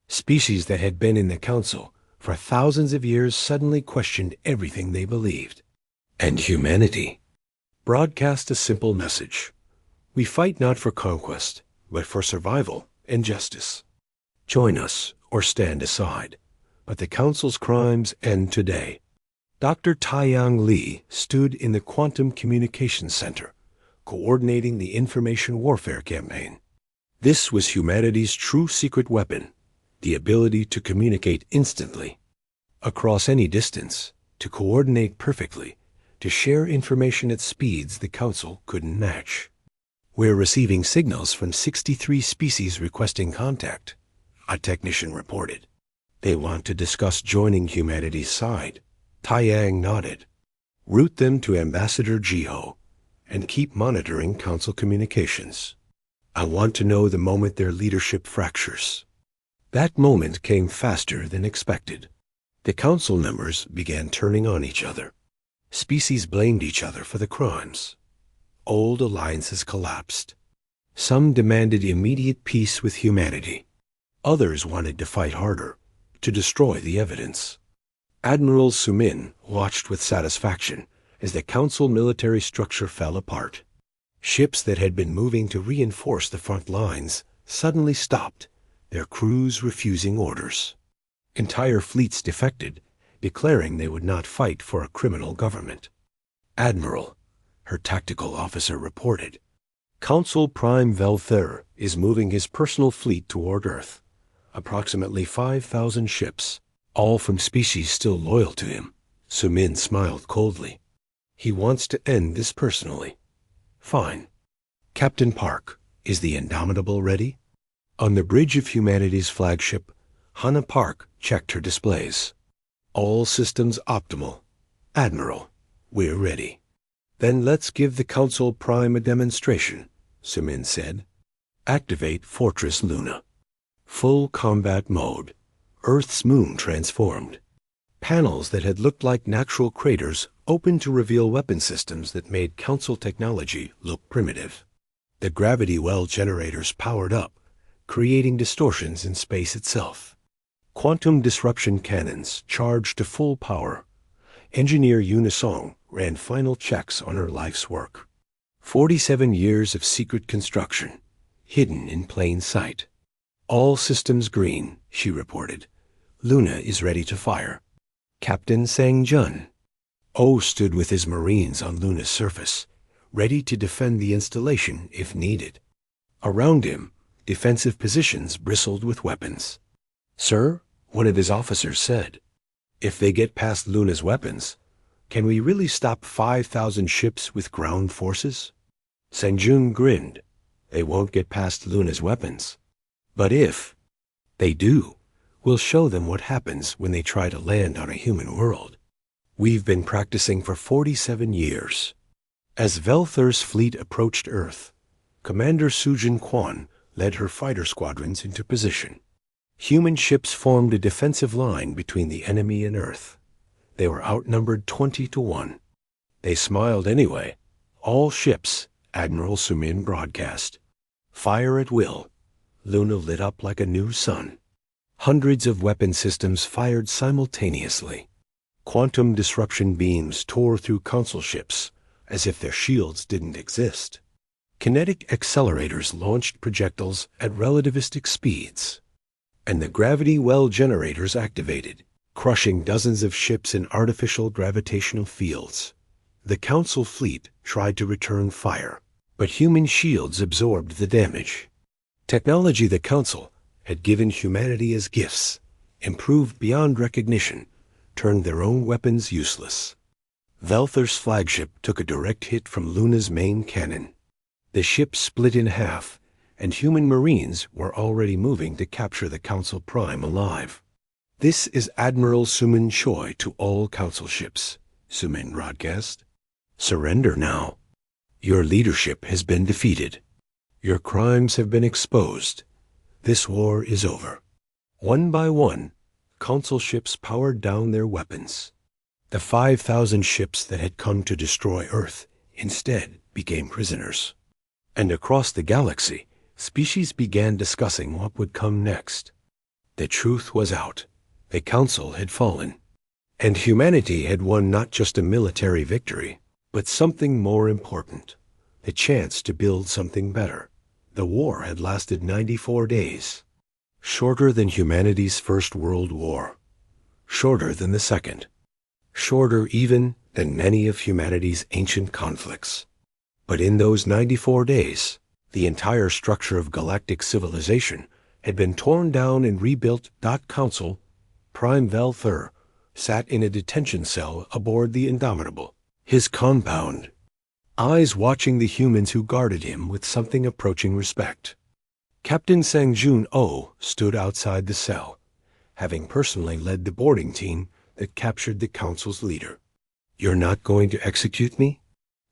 Species that had been in the Council for thousands of years suddenly questioned everything they believed. And humanity broadcast a simple message. We fight not for conquest, but for survival and justice. Join us or stand aside, but the Council's crimes end today. Dr. Taiyang Li stood in the Quantum Communications Center, coordinating the information warfare campaign. This was humanity's true secret weapon, the ability to communicate instantly, across any distance, to coordinate perfectly, to share information at speeds the Council couldn't match. We're receiving signals from 63 species requesting contact, a technician reported. They want to discuss joining humanity's side. Taiyang nodded. Route them to Ambassador Jiho and keep monitoring Council communications. I want to know the moment their leadership fractures. That moment came faster than expected. The Council members began turning on each other. Species blamed each other for the crimes. Old alliances collapsed. Some demanded immediate peace with humanity. Others wanted to fight harder, to destroy the evidence. Admiral Sumin watched with satisfaction as the Council military structure fell apart. Ships that had been moving to reinforce the front lines suddenly stopped, their crews refusing orders. Entire fleets defected, declaring they would not fight for a criminal government. Admiral, her tactical officer reported, Council Prime Velthur is moving his personal fleet toward Earth. Approximately 5,000 ships, all from species still loyal to him. Sumin smiled coldly. He wants to end this personally. Fine. Captain Park, is the Indomitable ready? On the bridge of humanity's flagship, Hannah Park checked her displays. All systems optimal. Admiral, we're ready. Then let's give the Council Prime a demonstration, Sumin said. Activate Fortress Luna. Full combat mode. Earth's moon transformed. Panels that had looked like natural craters opened to reveal weapon systems that made Council technology look primitive. The gravity well generators powered up, creating distortions in space itself. Quantum disruption cannons charged to full power. Engineer Unisong ran final checks on her life's work. 47 years of secret construction, hidden in plain sight. All systems green, she reported. Luna is ready to fire. Captain Sang Jun. O stood with his Marines on Luna's surface, ready to defend the installation if needed. Around him, defensive positions bristled with weapons. Sir, one of his officers said, if they get past Luna's weapons, can we really stop 5,000 ships with ground forces? Sangjun grinned. They won't get past Luna's weapons. But if they do, we'll show them what happens when they try to land on a human world. We've been practicing for 47 years. As Velthur's fleet approached Earth, Commander Sujin Quan led her fighter squadrons into position. Human ships formed a defensive line between the enemy and Earth. They were outnumbered 20-1. They smiled anyway. All ships, Admiral Sumin broadcast. Fire at will. Luna lit up like a new sun. Hundreds of weapon systems fired simultaneously. Quantum disruption beams tore through Council ships as if their shields didn't exist. Kinetic accelerators launched projectiles at relativistic speeds. And the gravity well generators activated, crushing dozens of ships in artificial gravitational fields. The Council fleet tried to return fire, but human shields absorbed the damage. Technology the Council had given humanity as gifts, improved beyond recognition, turned their own weapons useless. Velthur's flagship took a direct hit from Luna's main cannon. The ship split in half, and human Marines were already moving to capture the Council Prime alive. This is Admiral Sumin Choi to all Council ships, Sumin broadcast. Surrender now. Your leadership has been defeated. Your crimes have been exposed. This war is over. One by one, Council ships powered down their weapons. The 5,000 ships that had come to destroy Earth instead became prisoners. And across the galaxy, species began discussing what would come next. The truth was out. The Council had fallen. And humanity had won not just a military victory, but something more important, the chance to build something better. The war had lasted 94 days, shorter than humanity's First World War, shorter than the Second, shorter even than many of humanity's ancient conflicts. But in those 94 days, the entire structure of galactic civilization had been torn down and rebuilt. Council, Prime Velthur, sat in a detention cell aboard the Indomitable, his compound, eyes watching the humans who guarded him with something approaching respect. Captain Sangjun Oh stood outside the cell, having personally led the boarding team that captured the Council's leader. "You're not going to execute me?"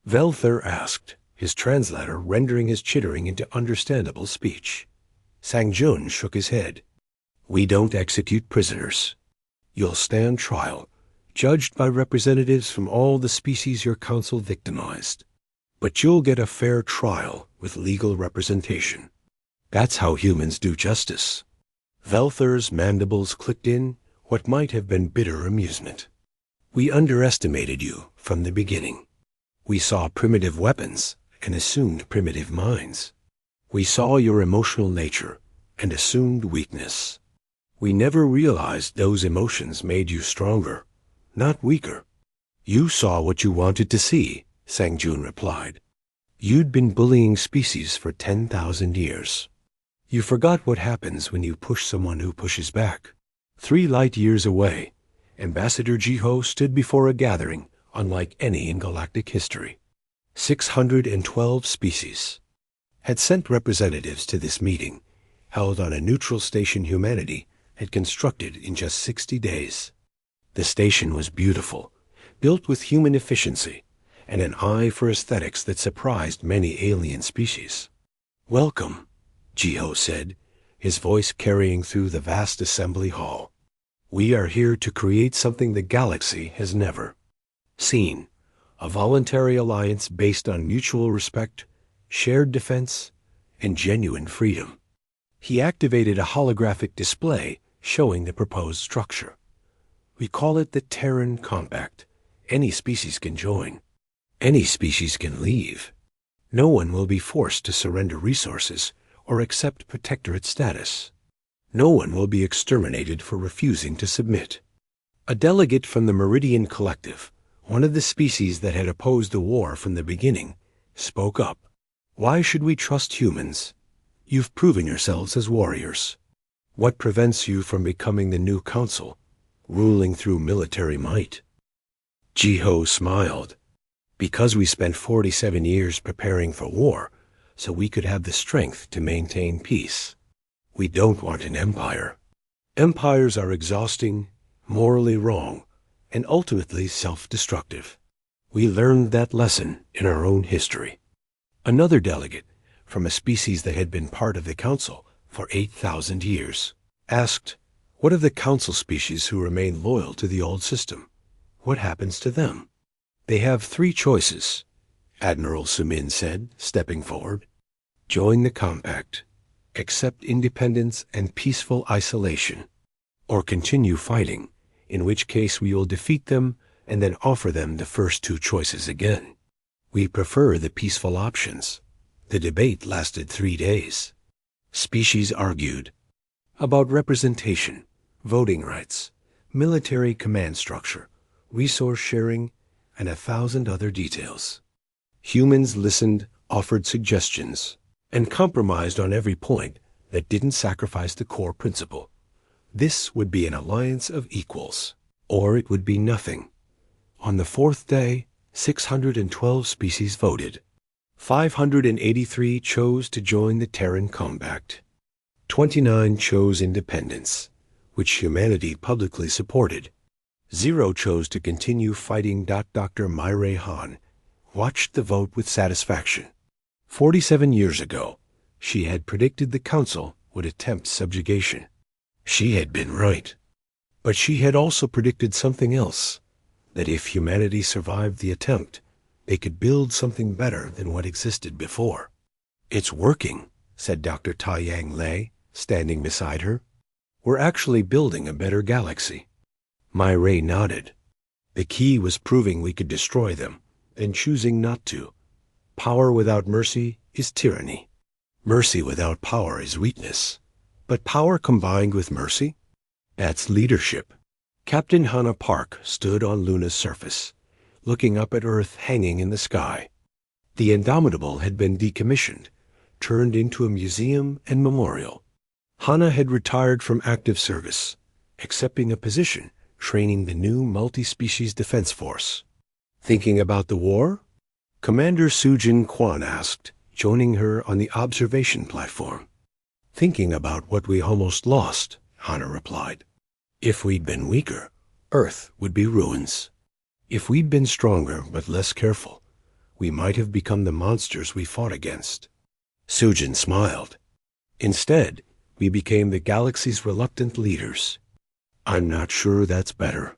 Velthur asked, his translator rendering his chittering into understandable speech. Sangjun shook his head. "We don't execute prisoners. You'll stand trial, judged by representatives from all the species your council victimized. But you'll get a fair trial with legal representation. That's how humans do justice." Velthur's mandibles clicked in what might have been bitter amusement. "We underestimated you from the beginning. We saw primitive weapons and assumed primitive minds. We saw your emotional nature and assumed weakness. We never realized those emotions made you stronger, not weaker." "You saw what you wanted to see," Sangjun replied. "You'd been bullying species for 10,000 years. You forgot what happens when you push someone who pushes back." 3 light years away, Ambassador Jiho stood before a gathering unlike any in galactic history. 612 species had sent representatives to this meeting, held on a neutral station humanity had constructed in just 60 days. The station was beautiful, built with human efficiency, and an eye for aesthetics that surprised many alien species. "Welcome," Jiho said, his voice carrying through the vast assembly hall. "We are here to create something the galaxy has never seen, a voluntary alliance based on mutual respect, shared defense, and genuine freedom." He activated a holographic display showing the proposed structure. "We call it the Terran Compact. Any species can join. Any species can leave. No one will be forced to surrender resources or accept protectorate status. No one will be exterminated for refusing to submit." A delegate from the Meridian Collective, one of the species that had opposed the war from the beginning, spoke up. "Why should we trust humans? You've proven yourselves as warriors. What prevents you from becoming the new council, ruling through military might?" Jiho smiled. "Because we spent 47 years preparing for war, so we could have the strength to maintain peace. We don't want an empire. Empires are exhausting, morally wrong, and ultimately self-destructive. We learned that lesson in our own history." Another delegate, from a species that had been part of the council for 8,000 years, asked, "What of the council species who remain loyal to the old system? What happens to them?" "They have 3 choices," Admiral Sumin said, stepping forward. "Join the compact, accept independence and peaceful isolation, or continue fighting, in which case we will defeat them and then offer them the first 2 choices again. We prefer the peaceful options." The debate lasted 3 days. Species argued about representation, voting rights, military command structure, resource sharing, and 1,000 other details. Humans listened, offered suggestions, and compromised on every point that didn't sacrifice the core principle. This would be an alliance of equals, or it would be nothing. On the 4th day, 612 species voted. 583 chose to join the Terran Compact. 29 chose independence, which humanity publicly supported. Zero chose to continue fighting. Dr. Myray Han watched the vote with satisfaction. 47 years ago, she had predicted the Council would attempt subjugation. She had been right. But she had also predicted something else, that if humanity survived the attempt, they could build something better than what existed before. "It's working," said Dr. Taiyang Lei, standing beside her. "We're actually building a better galaxy." Myray nodded. The key was proving we could destroy them, and choosing not to. Power without mercy is tyranny. Mercy without power is weakness. But power combined with mercy? That's leadership. Captain Hannah Park stood on Luna's surface, looking up at Earth hanging in the sky. The Indomitable had been decommissioned, turned into a museum and memorial. Hannah had retired from active service, accepting a position training the new multi-species defense force. "Thinking about the war?" Commander Sujin Kwan asked, joining her on the observation platform. "Thinking about what we almost lost," Hannah replied. "If we'd been weaker, Earth would be ruins. If we'd been stronger but less careful, we might have become the monsters we fought against." Sujin smiled. "Instead, we became the galaxy's reluctant leaders." "I'm not sure that's better.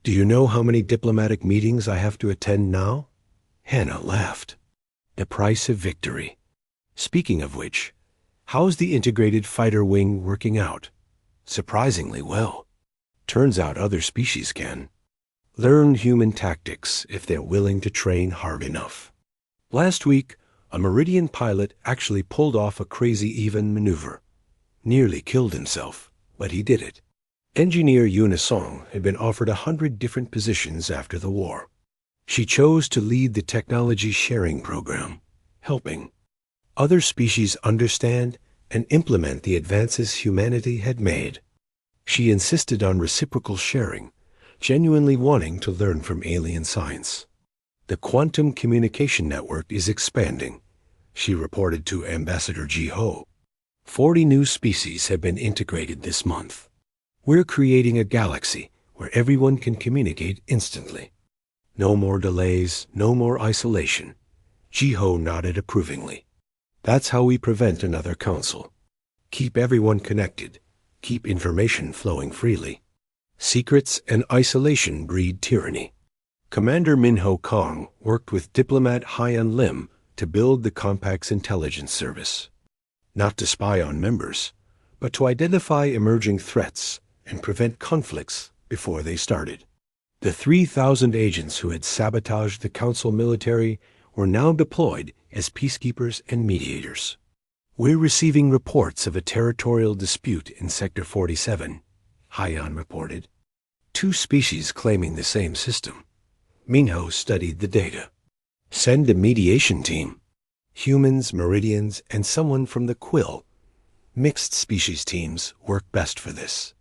Do you know how many diplomatic meetings I have to attend now?" Hannah laughed. "The price of victory. Speaking of which, how's the integrated fighter wing working out?" "Surprisingly well. Turns out other species can learn human tactics if they're willing to train hard enough." Last week, a Meridian pilot actually pulled off a crazy even maneuver. Nearly killed himself, but he did it. Engineer Yuna Song had been offered 100 different positions after the war. She chose to lead the technology sharing program, helping other species understand and implement the advances humanity had made. She insisted on reciprocal sharing, genuinely wanting to learn from alien science. "The quantum communication network is expanding," she reported to Ambassador Ji Ho. 40 new species have been integrated this month. "We're creating a galaxy where everyone can communicate instantly. No more delays, no more isolation." Ji Ho nodded approvingly. "That's how we prevent another council. Keep everyone connected. Keep information flowing freely. Secrets and isolation breed tyranny." Commander Minho Kong worked with diplomat Haiyan Lim to build the Compact's intelligence service. Not to spy on members, but to identify emerging threats and prevent conflicts before they started. The 3,000 agents who had sabotaged the Council military were now deployed as peacekeepers and mediators. "We're receiving reports of a territorial dispute in Sector 47, Haiyan reported. 2 species claiming the same system. Minho studied the data. "Send a mediation team. Humans, Meridians, and someone from the Quill. Mixed species teams work best for this.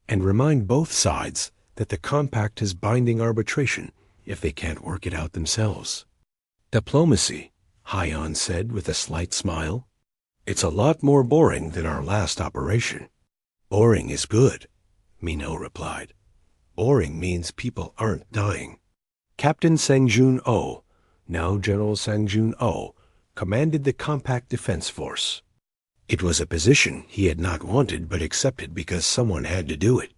And remind both sides that the Compact has binding arbitration if they can't work it out themselves." "Diplomacy," Haiyan said with a slight smile. "It's a lot more boring than our last operation." "Boring is good," Minho replied. "Boring means people aren't dying." Captain Sangjun Oh, now General Sangjun Oh, commanded the Compact Defense Force. It was a position he had not wanted but accepted because someone had to do it.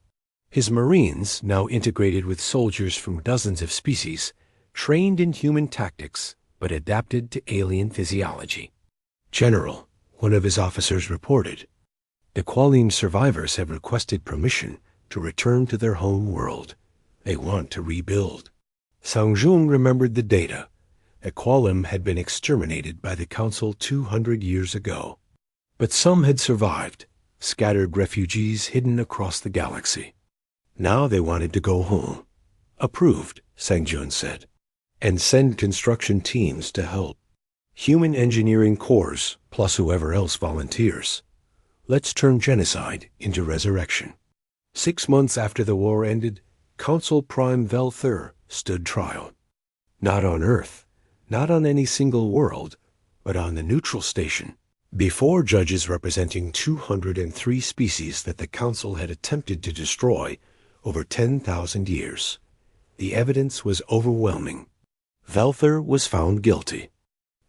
His Marines, now integrated with soldiers from dozens of species, trained in human tactics but adapted to alien physiology. "General," one of his officers reported, "the Qualim survivors have requested permission to return to their home world. They want to rebuild." Sangjun remembered the data. The Qualim had been exterminated by the Council 200 years ago. But some had survived, scattered refugees hidden across the galaxy. Now they wanted to go home. "Approved," Sangjun said. "And send construction teams to help. Human engineering corps, plus whoever else volunteers. Let's turn genocide into resurrection." 6 months after the war ended, Council Prime Velthur stood trial. Not on Earth, not on any single world, but on the neutral station, before judges representing 203 species that the Council had attempted to destroy, over 10,000 years. The evidence was overwhelming. Velther was found guilty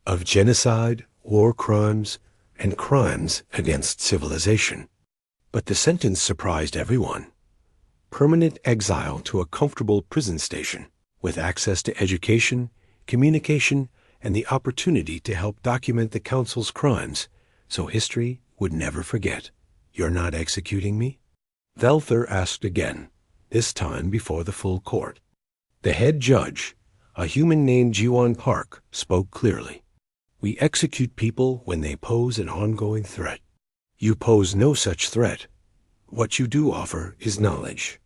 of genocide, war crimes, and crimes against civilization. But the sentence surprised everyone. Permanent exile to a comfortable prison station, with access to education, communication, and the opportunity to help document the Council's crimes, so history would never forget. You're not executing me? Velther asked again, this time before the full court. The head judge, a human named Jiwon Park, spoke clearly. We execute people when they pose an ongoing threat. You pose no such threat. What you do offer is knowledge.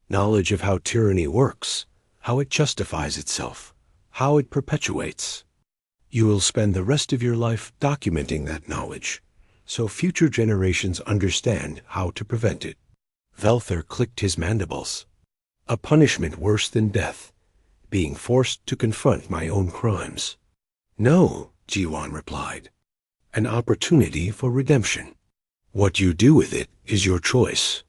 Knowledge of how tyranny works, how it justifies itself, how it perpetuates. You will spend the rest of your life documenting that knowledge, so future generations understand how to prevent it. Velther clicked his mandibles. A punishment worse than death, being forced to confront my own crimes. No, Jiwon replied. An opportunity for redemption. What you do with it is your choice.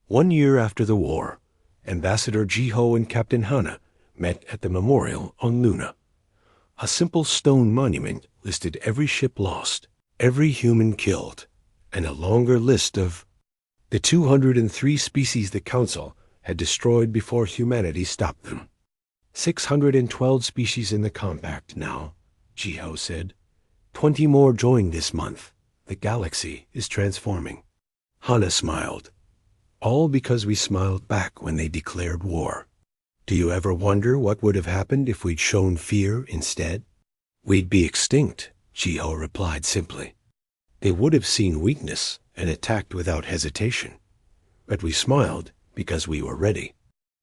1 year after the war, Ambassador Jiho and Captain Hana met at the memorial on Luna. A simple stone monument listed every ship lost, every human killed, and a longer list of the 203 species the Council had destroyed before humanity stopped them. 612 species in the compact now, Jiho said. 20 more joined this month. The galaxy is transforming. Hana smiled. All because we smiled back when they declared war. Do you ever wonder what would have happened if we'd shown fear instead? We'd be extinct, Jiho replied simply. They would have seen weakness and attacked without hesitation. But we smiled because we were ready.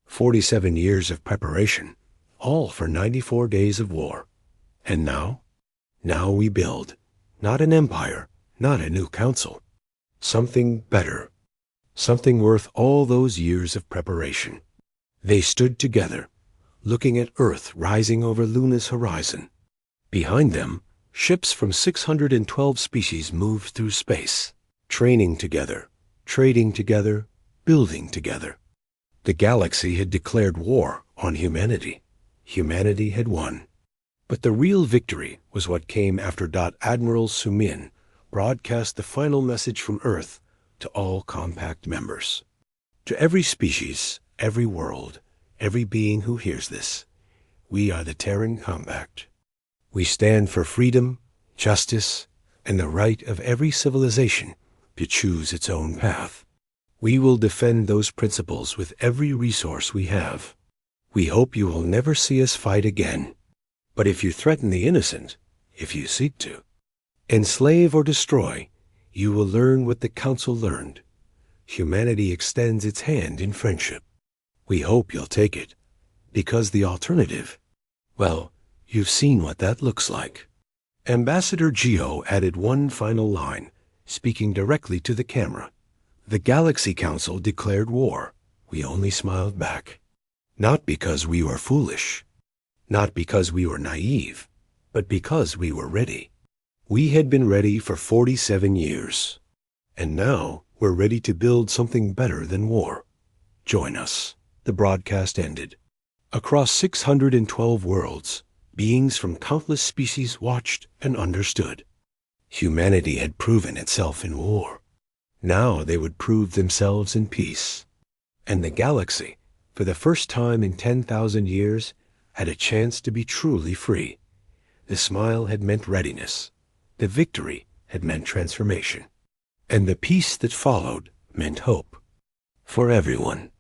47 years of preparation, all for 94 days of war. And now? Now we build, not an empire, not a new council. Something better. Something worth all those years of preparation. They stood together, looking at Earth rising over Luna's horizon. Behind them, ships from 612 species moved through space, training together, trading together, building together. The galaxy had declared war on humanity. Humanity had won. But the real victory was what came after Admiral Sumin broadcast the final message from Earth to all compact members. To every species, every world, every being who hears this, we are the Terran Compact. We stand for freedom, justice, and the right of every civilization to choose its own path. We will defend those principles with every resource we have. We hope you will never see us fight again. But if you threaten the innocent, if you seek to enslave or destroy, you will learn what the Council learned. Humanity extends its hand in friendship. We hope you'll take it, because the alternative, well, you've seen what that looks like. Ambassador Jiho added one final line, speaking directly to the camera. The Galaxy Council declared war. We only smiled back. Not because we were foolish, not because we were naive, but because we were ready. We had been ready for 47 years, and now we're ready to build something better than war. Join us. The broadcast ended. Across 612 worlds, beings from countless species watched and understood. Humanity had proven itself in war. Now they would prove themselves in peace. And the galaxy, for the first time in 10,000 years, had a chance to be truly free. The smile had meant readiness. The victory had meant transformation. And the peace that followed meant hope. For everyone.